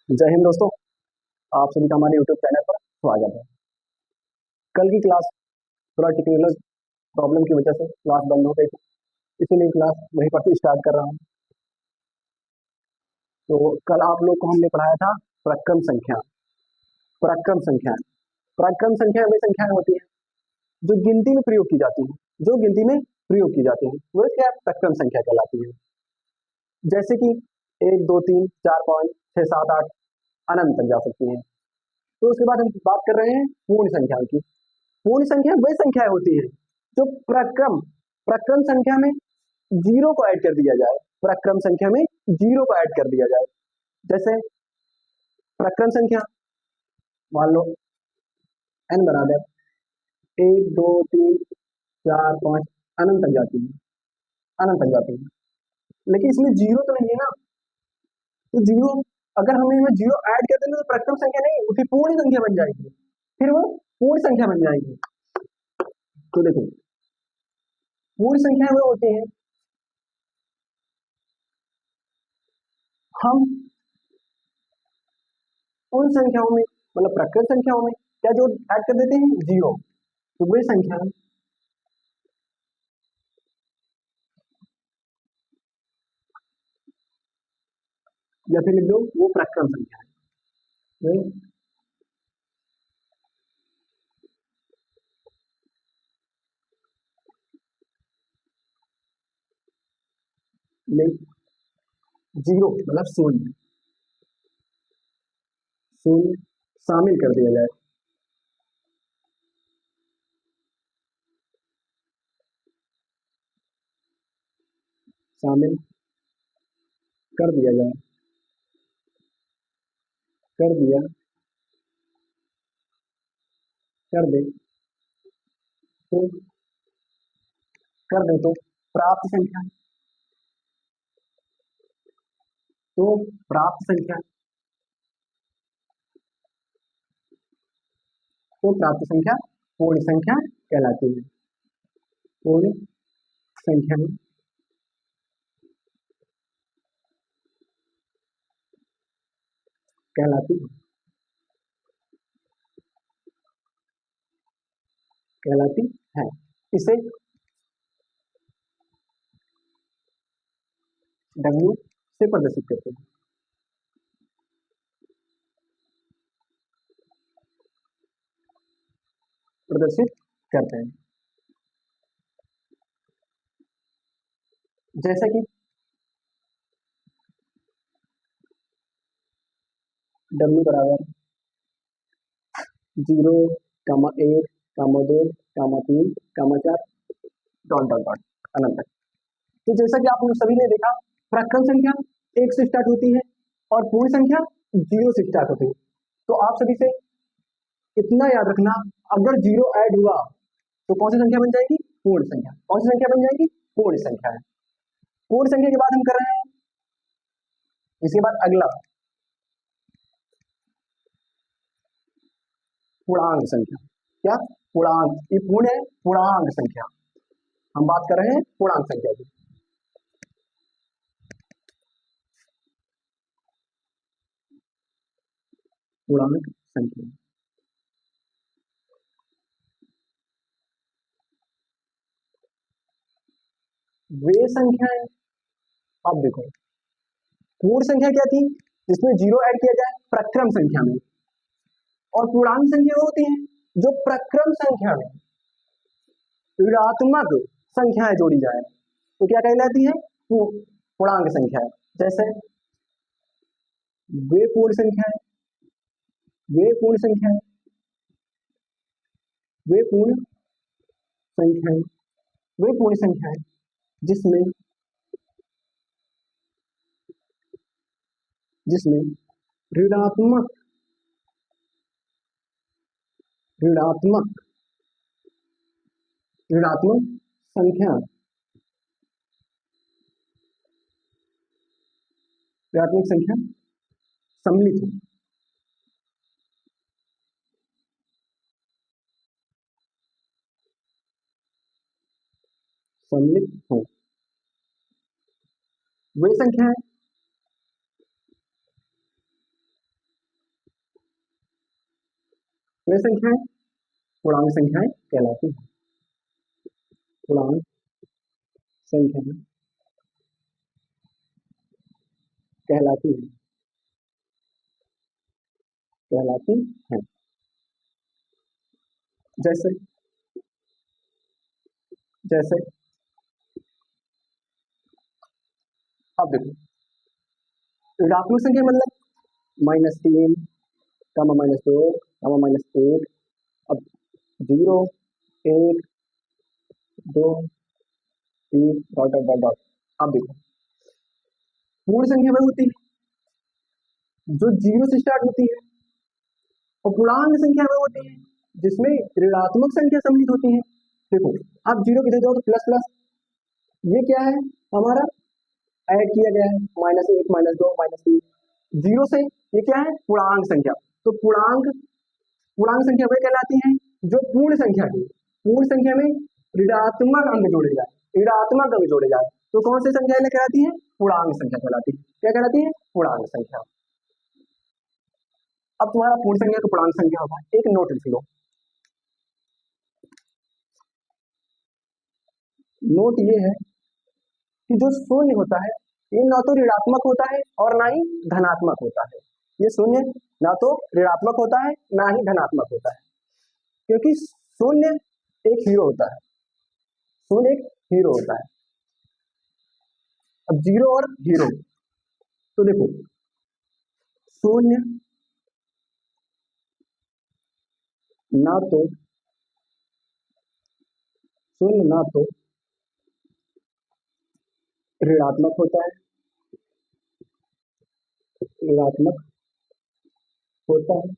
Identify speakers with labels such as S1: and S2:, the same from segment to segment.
S1: जय हिंद दोस्तों। आप सभी का हमारे यूट्यूब चैनल पर स्वागत है। कल की क्लास थोड़ा टेक्निकल प्रॉब्लम की वजह से क्लास बंद हो गई थी, इसीलिए क्लास वहीं पर से स्टार्ट कर रहा हूँ। तो कल आप लोग को हमने पढ़ाया था प्रक्रम संख्या। प्रक्रम संख्या प्रक्रम संख्या वे संख्याएं होती हैं जो गिनती में प्रयोग की जाती हैं, वो क्या प्रक्रम संख्या कहलाती है। जैसे कि 1 2 3 4 5 6 7 8 अनंत तक जा सकती हैं। तो उसके बाद हम बात कर रहे हैं पूर्ण संख्याओं की। पूर्ण संख्या वही संख्याएं होती है जो प्रक्रम प्रक्रम संख्या में जीरो को ऐड कर दिया जाए। प्रक्रम संख्या में जीरो को ऐड कर दिया जाए। जैसे प्रक्रम संख्या मान लो n बराबर 1 2 3 4 5 अनंत तक जाती है, लेकिन इसमें जीरो तो नहीं है ना। तो जीरो अगर हम इसमें जीरो ऐड कर देंगे तो प्रक्रम संख्या नहीं, उसकी पूर्ण संख्या बन जाएगी, फिर वो पूर्ण संख्या बन जाएगी। तो देखो पूर्ण संख्या वो होती है, हम उन संख्याओं में मतलब प्रकृत संख्याओं में क्या जो ऐड कर देते हैं जीरो, तो वही संख्या या फिर लिख दो वो प्रक्रम संख्या है। जीरो मतलब शून्य, शून्य शामिल कर दिया जाए। शामिल कर दिया जाए, कर दिया, कर दे तो, कर दे तो प्राप्त संख्या, तो प्राप्त संख्या, तो प्राप्त संख्या पूर्ण संख्या कहलाती है। पूर्ण संख्या कहलाती कहलाती है। इसे W से प्रदर्शित करते हैं। प्रदर्शित करते हैं जैसे कि W बराबर 0, 1, 2, 4 अनंत तक। तो जैसा कि आप लोग सभी ने देखा प्रक्रम संख्या 1 से स्टार्ट होती है और पूर्ण संख्या 0 से स्टार्ट होती है। तो आप सभी से इतना याद रखना, अगर 0 ऐड हुआ तो कौन सी संख्या बन जाएगी? पूर्ण संख्या। कौन सी संख्या बन जाएगी? पूर्ण संख्या है। पूर्ण संख्या के बाद हम कर रहे हैं, इसके बाद अगला पूर्णांक संख्या। क्या? पूर्णांक। ये पूर्ण है, पूर्णांक संख्या। हम बात कर रहे हैं पूर्णांक संख्या की। पूर्णांक संख्या वे संख्याएं, अब देखो पूर्ण संख्या क्या थी जिसमें 0 ऐड किया जाए प्रक्रम संख्या में, और पूर्णांक संख्या होती है जो प्रक्रम संख्या में ऋणात्मक संख्याएं जोड़ी जाए तो क्या कहलाती है? पूर्णांक संख्या। जैसे वे पूर्ण संख्याएं, वे पूर्ण संख्याएं, वे पूर्ण संख्याएं, वे पूर्ण संख्याएं जिसमें जिसमें ऋणात्मक ऋणात्मक ऋणात्मक संख्या ऋणात्मक संख्या सम्मिलित हो। सम्मिलित हो वे संख्याएं वे संख्याएं पूर्णांक संख्याएं कहलाती हैं। पूर्णांक संख्याएं कहलाती हैं, कहलाती हैं। जैसे जैसे अब देखो, ऋणात्मक संख्या मतलब -3, -2, -1, अब 0, 1, 2, 3 डॉट डॉट डॉट डॉट। अब देखो, पूर्ण संख्या वह होती है जो 0 से स्टार्ट होती है, और पूर्णांक संख्या वह होती है जिसमें ऋणात्मक संख्या सम्मिलित होती है। देखो, आप 0 किधर जाओ तो प्लस प्लस, ये क्या है हमारा ऐड किया गया है, -1, -2, -3, 0 से ये क्या है पूर्णांक संख्या। तो पूर्णांक संख्या वह कहलाती है जो पूर्ण संख्या है, पूर्ण संख्या में ऋणात्मक अंक जोड़े जाए, ऋणात्मक अंक जोड़े जाए तो कौन सी संख्या कहलाती है? पूर्णांक संख्या कहलाती है। क्या कहलाती है? पूर्णांक संख्या। अब तुम्हारा पूर्ण संख्या का पूर्णांक संख्या होगा, एक नोट लिख लो। नोट ये है कि जो शून्य होता है ये ना तो ऋणात्मक होता है और ना ही धनात्मक होता है। ये शून्य ना तो ऋणात्मक होता है ना ही धनात्मक होता है, क्योंकि शून्य एक हीरो होता है, शून्य एक हीरो होता है। अब 0 और हीरो, तो देखो शून्य ना तो ऋणात्मक होता है, ऋणात्मक होता है,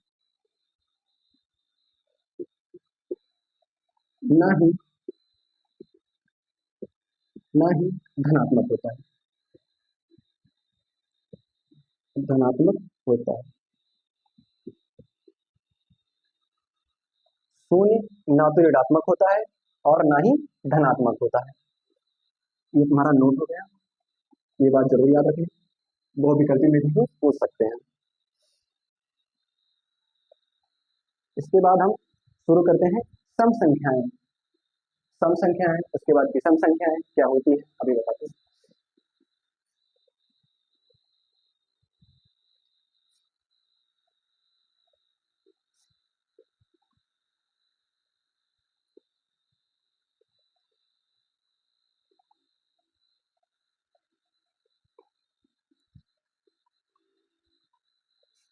S1: ना ही धनात्मक होता है, धनात्मक होता है। शून्य ना तो ऋणात्मक होता है और ना ही धनात्मक होता है। ये तुम्हारा नोट हो गया, ये बात जरूर याद रखिए, वो विकल्प में भी पूछ सकते हैं। इसके बाद हम शुरू करते हैं सम संख्याएं। सम संख्याएं, उसके बाद विषम संख्याएं क्या होती है अभी बताते हैं।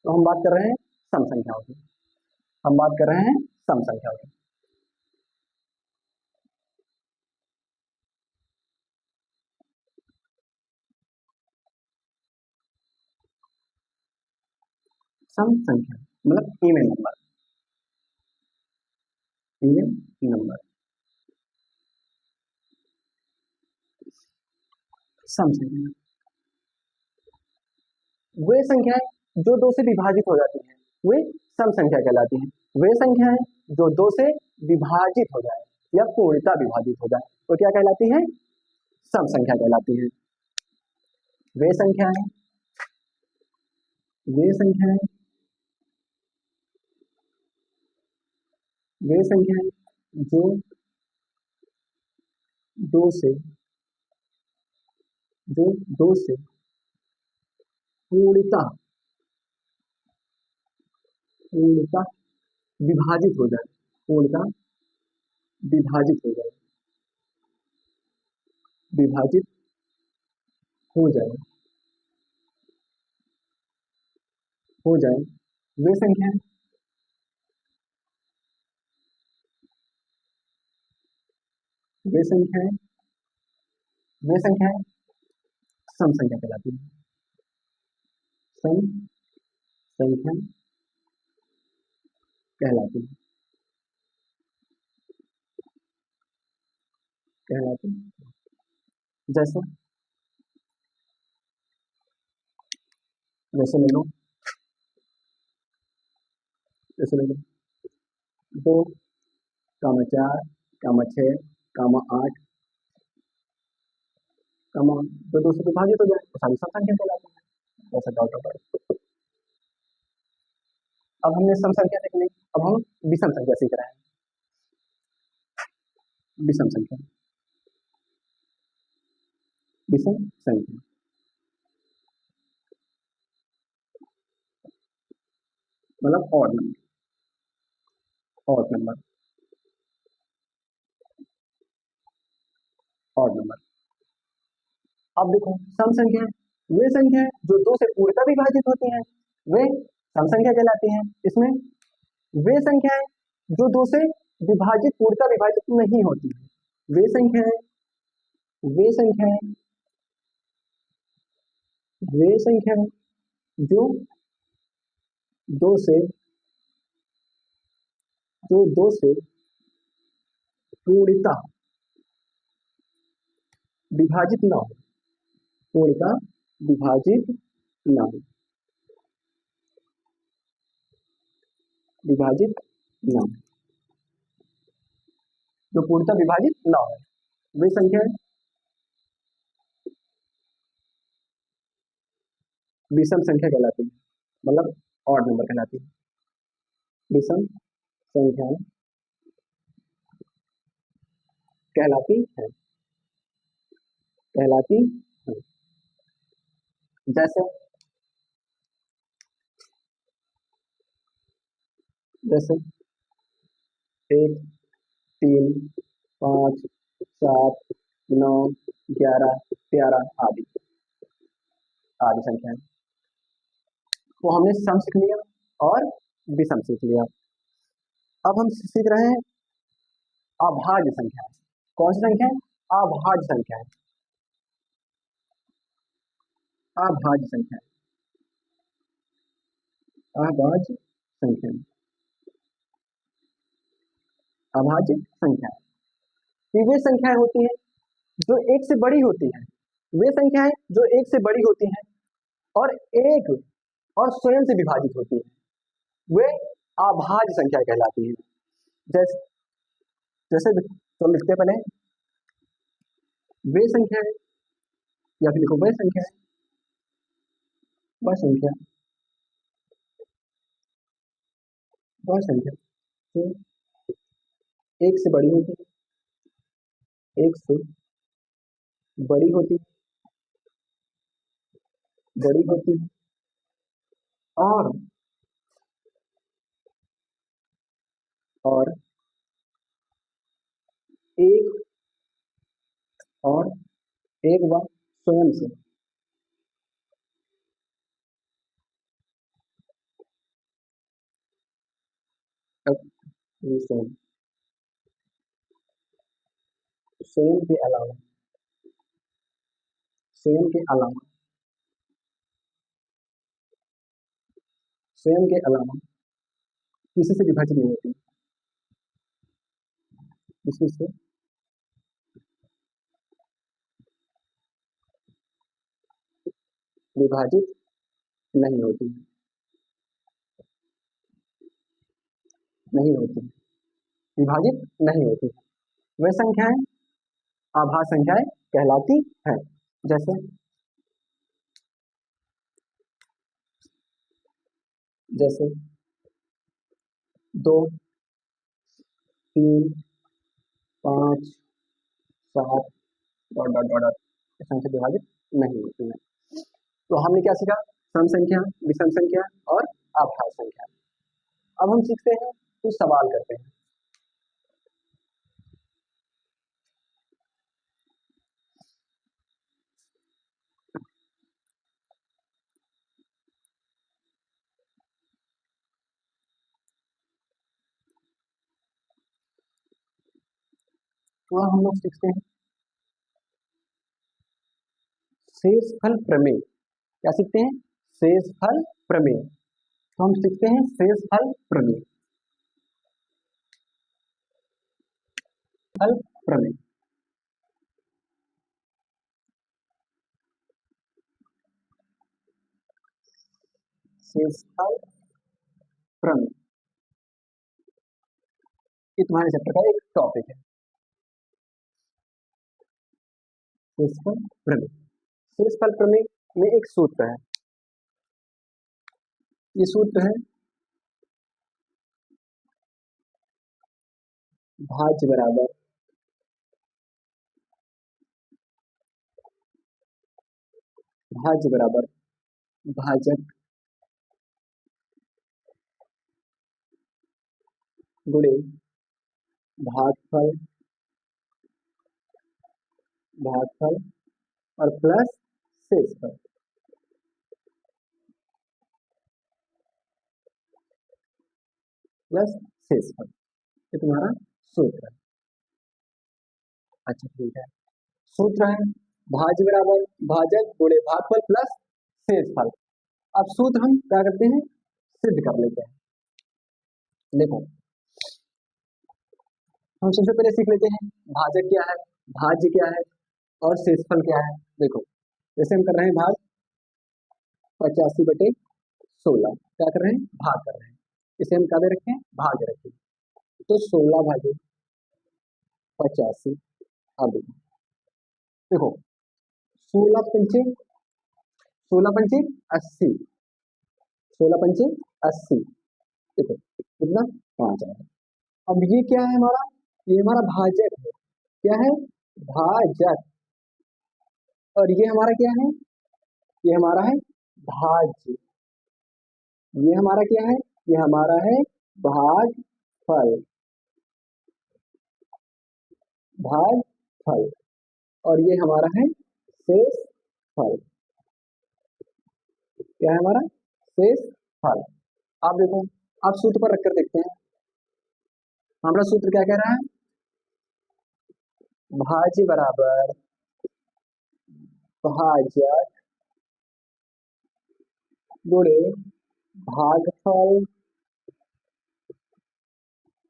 S1: तो हम बात कर रहे हैं सम संख्याओं की, हम बात कर रहे हैं सम संख्याओं की। सम संख्या मतलब इवन नंबर, इवन नंबर। सम संख्या वे संख्याएं जो 2 से विभाजित हो जाती हैं, वे सम संख्या कहलाती हैं। वे संख्याएं जो 2 से विभाजित हो जाए या पूर्णतः विभाजित हो जाए तो क्या कहलाती है? सम संख्या कहलाती है। वे संख्याएं वे संख्याएं वे संख्याएं जो 2 से पूर्णतः विभाजित हो जाए, पूर्णतः विभाजित हो जाए, विभाजित हो जाए, हो जाए वे संख्याएं वे संख्याएं वे संख्याएं सम संख्या कहलाती है। सम संख्या कहलाती है, कहलाती है। जैसे जैसे ले लो, जैसे ले लो 2, 4, 6, 8, 2 से विभाजित हो जाए तो सारी सम संख्या कहलाती है। ऐसा डॉट डॉट। अब हमने सम संख्या सीख ली, अब हम विषम संख्या सीख रहे हैं। विषम संख्या, विषम संख्या मतलब odd number, odd number, odd number. अब देखो सम संख्या वे संख्या जो दो से पूर्णतः विभाजित होती हैं, वे सम संख्या कहलाती हैं। इसमें वे संख्याएं जो दो से विभाजित पूर्णतः विभाजित नहीं होती हैं, वे संख्याएं, वे संख्याएं, वे संख्याएं जो दो से, जो दो से पूर्णतः विभाजित न हो, पूर्णतः विभाजित न हो, विभाजित न हो, जो पूर्णतः विभाजित न हो, वे संख्याएं विषम संख्या कहलाती है, मतलब ऑड नंबर कहलाती है। विषम संख्याएं कहलाती है, कहलाती है। जैसे जैसे 1, 3, 5, 7, 9, 11, 13 आदि, आदि संख्याएं। तो हमने सम सीख लिया और विषम सीख लिया। अब हम सीख रहे हैं अभाज्य संख्याएं। कौन सी संख्या? अभाज्य संख्याएं, अभाज्य संख्याएं, अभाज्य संख्याएं, अभाज्य संख्याएं। वे संख्याएं होती हैं जो एक से बड़ी होती हैं, वे संख्याएं जो एक से बड़ी होती हैं और एक और स्वयं से विभाजित होती है, वे अभाज्य संख्या कहलाती है। जैसे जैसे तो लिखते पहले वे संख्या है, या फिर लिखो वह संख्या है, वह संख्या, वह संख्या तो एक से बड़ी होती है, एक से बड़ी होती, बड़ी होती है और एक और एक व स्वयं से, स्वयं, स्वयं के अलावा, स्वयं के अलावा, स्वयं के अलावा किसी से विभाजित नहीं होती, किसी से विभाजित नहीं होती, नहीं होती, विभाजित नहीं होती। वे संख्याएं अभाज्य संख्याएं कहलाती है। जैसे जैसे 2, 3, 5, 7 डॉट डॉट डॉट डॉट संख्या विभाजित नहीं होती है। तो हमने क्या सीखा? सम संख्या, विषम संख्या और अभाज्य संख्या। अब हम सीखते हैं, कुछ सवाल करते हैं। तो हम लोग सीखते हैं शेषफल प्रमेय। क्या सीखते हैं? शेषफल प्रमेय। तो हम सीखते हैं शेषफल प्रमेय, फल प्रमेय। शेषफल प्रमेय ये तुम्हारे चैप्टर का एक टॉपिक है। शेषफल प्रमेय, शेषफल प्रमेय में एक सूत्र है, ये सूत्र है भाज्य बराबर भाजक गुणे भागफल और प्लस शेषफल। ये तुम्हारा सूत्र है। अच्छा ठीक है, सूत्र है भाज्य बराबर भाजक गुणे भागफल प्लस शेषफल। अब सूत्र हम क्या करते हैं, सिद्ध कर लेते हैं। देखो हम सबसे पहले सीख लेते हैं भाजक क्या है, भाज्य क्या है और शेषफल क्या है। देखो जैसे हम कर रहे हैं भाग 85/16, क्या कर रहे हैं, भाग कर रहे हैं। इसे हम क्या दे रखे हैं, भाग रखे। तो 16/85। अब देखो 16 पंचे 80, 16 पंचे 80। देखो कितना, 5 आएगा। अब ये क्या है हमारा, ये हमारा भाजक है। क्या है, भाजक। और ये हमारा क्या है, ये हमारा है भाज्य। ये हमारा क्या है, ये हमारा है भागफल। भागफल और ये हमारा है शेषफल। क्या है हमारा, शेषफल। आप देखो, आप सूत्र पर रखकर देखते हैं हमारा सूत्र क्या कह रहा है, भाज्य बराबर भाजक गुणे भागफल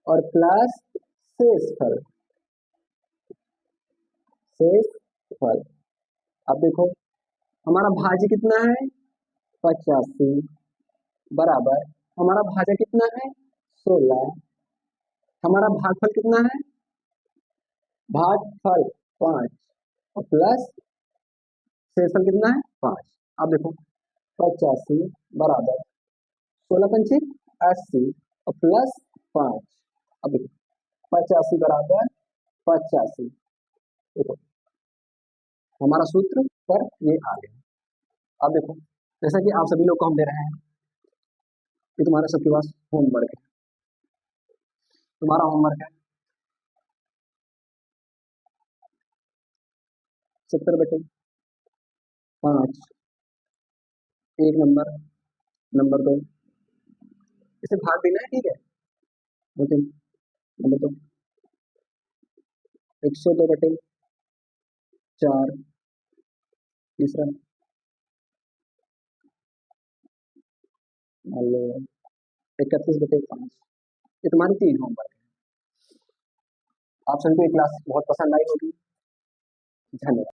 S1: और प्लस शेषफल। शेषफल। अब देखो हमारा भाज्य कितना है, 85 बराबर हमारा भाज्य कितना है, 16। हमारा भागफल कितना है, भागफल 5 और प्लस शेषफल कितना है, 5। अब देखो 85 बराबर 16 पंचे 80 और प्लस 5। अब देखो 85 बराबर 85। देखो हमारा सूत्र पर ये आ गया। अब देखो जैसा कि आप सभी लोग को हम दे रहे हैं, कि तुम्हारा सबके पास होमवर्क है। तुम्हारा होमवर्क है 70/5, 1 नंबर, नंबर 2, इसे भाग देना है, ठीक है। लेकिन नंबर 2 102/4, तीसरा मान लो 31/5। ये तुम्हारी 3 होमवर्क है। आप सभी को ये क्लास बहुत पसंद आई होगी। धन्यवाद।